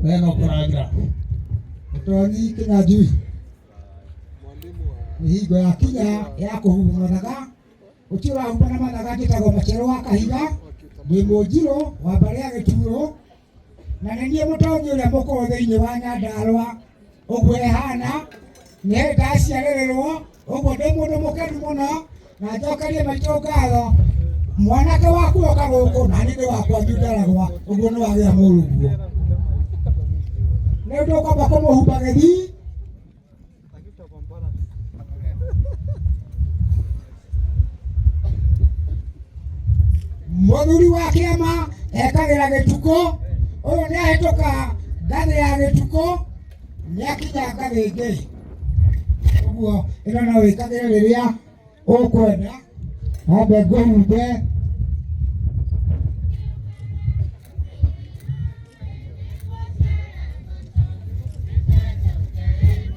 Weno kuragira. Toni kina jui. Higo ya kinya ya kuhuma mathaga. Uchira humana mathaga gitagwo macero wa kahiga. Ni mujiro wa baria gituro. Na nenie mutonyi uria muko thiini wa Nyandarua. Uguo ehana. Ni ndaciarĩrĩrwo. Uguo ndi mundu mukenu muno. Na njokerie maitũ ngatho. Mwanake waku oka gũkũ na niĩ wakwa ndaragwa. Uguo nĩ wagĩa mũruguo. Nĩ ũndũ ũkwamba kũmũhumba gĩthii. Mũthuri wa kĩama ekagĩra gĩtukũ. Ũyũ nĩ ahĩtũka ngathĩ ya gĩtukũ. Nĩ akinya ngathĩ ingĩ. Ũguo ĩno no wĩkagĩre rĩrĩa ũkwenda. Ambe ngũhumbe.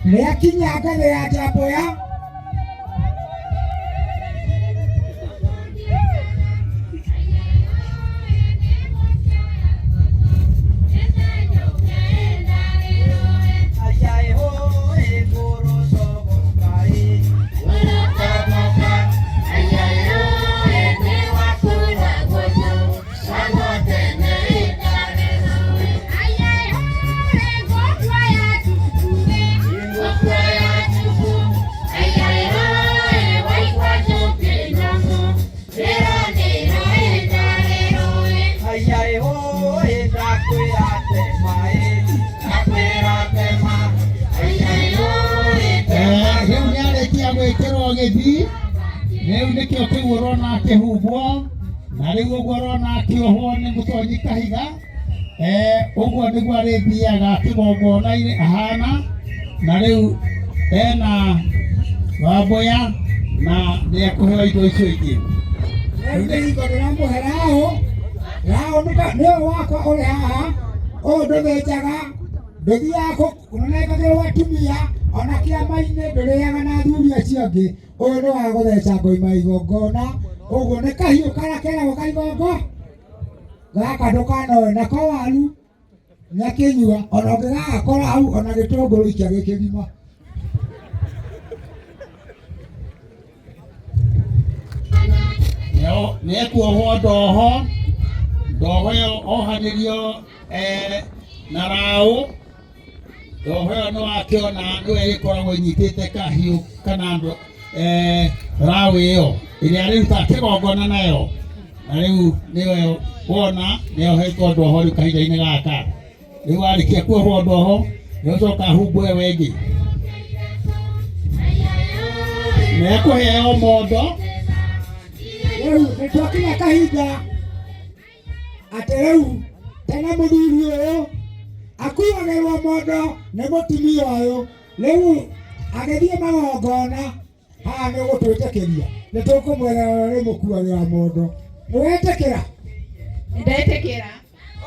Nĩ akinya ngathĩ ya Njamboya. Rĩu nĩkĩo kĩu ũrona akĩhumbwo na rĩu ũguo ũrona akĩohwo nĩ mũtonyi kahiga. Ũguo nĩguo arĩthiaga kĩgongona-inĩ ahana. Na rĩu ena Wambũya na nĩekũheo indo icio ingĩ. Rĩu nĩ hingo ndĩramũhe Raũ. Raũ nĩwe wakwa ũrĩ haha. Ũyũ ndũthĩnjaga, ndũthiaga kũnengagĩrwo atumia, ona kĩama-inĩ ndũrĩaga na athuri acio angĩ. Ũyũ nĩ wa gũtheca ngoima igongona. Ũguo nĩ kahiũ karĩa keragwo kaigongo. Gaka ndũkanoe nako waru nyakĩnyua. Ona ũngĩgagakora hau ona gĩtũngũrũ ikia gĩkĩgima. Nĩekuohwo ndoho. Ndoho ĩyo ohanĩrio na Raũ. Ndoho ĩyo nĩwakĩona nĩwe ĩkoragwo ĩnyitĩte kahiũ kana Raũ ĩyo ĩrĩa arĩrutaga kĩgongona nayo. Na rĩu nĩwe wona nĩohetwo ndoho rĩu kahinda-inĩ gaka. Rĩu arĩkia kuohwo ndoho nĩũcoka ahumbwo ĩyo ĩngĩ. Nĩekũheo mondo. Rĩu nĩtwakinya kahinda atĩ rĩu tene mũthuri ũyũ akuagĩrwo mondo nĩ mũtumia ũyũ. Rĩu agĩthiĩ magongona haha nĩ gũtwĩtĩkĩria nĩtũkũmwetha ũrĩa rĩmũkuagĩra mondo. Nĩwetĩkĩra? Ndetĩkĩra.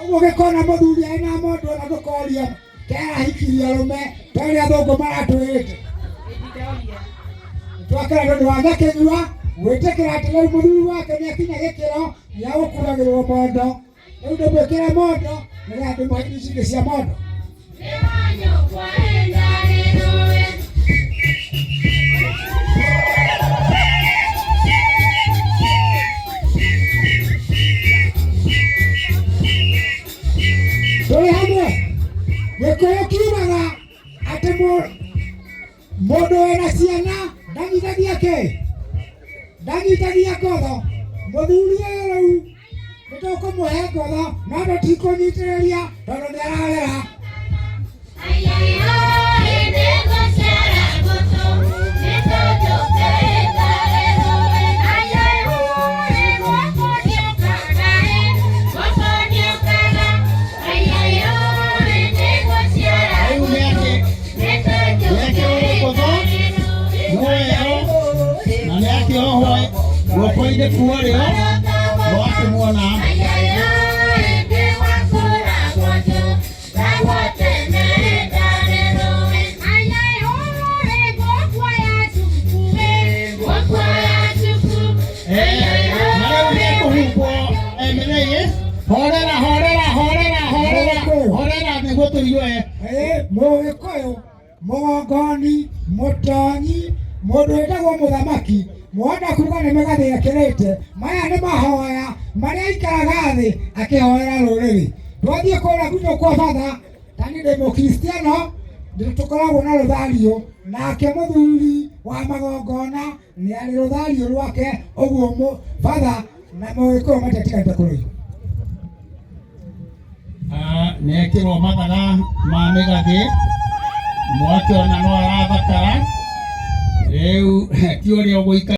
Ũguo gĩkona mũthuri ena mondo na ndũkoria kerahikirie arũme ta ũrĩa athũngũ maratwĩrĩte. Twakĩra tondũ wa nyakĩnyua gwĩtĩkĩra atĩ rĩu mũthuri wake nĩakinya gĩkĩro gĩa gũkuagĩrwo mondo. Rĩu ndĩmwĩkĩre mondo nĩgetha ndĩmũhe indo ici ingĩ cia mondo. Tũrĩ hamwe. Gĩkũyũ kiugaga atĩ mũndũ wĩna ciana ndanyitagia kĩ? Ndanyitagia ngotho. Mũthuri ũyũ rĩu nĩtũkũmũhe ngotho no tũtikũnyitĩrĩria tondũ nĩararera. Guoko-inĩ kuorĩo wakĩmuona. Horera niguo tuigue Mũgĩkũyũ mũgongoni mũtonyi mũndũ wĩtagwo mũthamaki mwona kuga nĩ megathĩkĩrĩte maya nĩ mahoya marĩa aikaraga thĩ akĩhoera rũrĩrĩ twathiĩ kũrĩa gwitũ kwa batha tani ndĩ mũkristiano tũkoragwo na rũthario nake mũthuri wa magongona nĩ arĩ rũthario rwake ũguo batha na Mũgĩkũyũ matatiganĩte kũrũi nekĩrwo mathaga ma mĩgathĩ mwakĩona no arathakara rĩu ti ũrĩa ũgũikara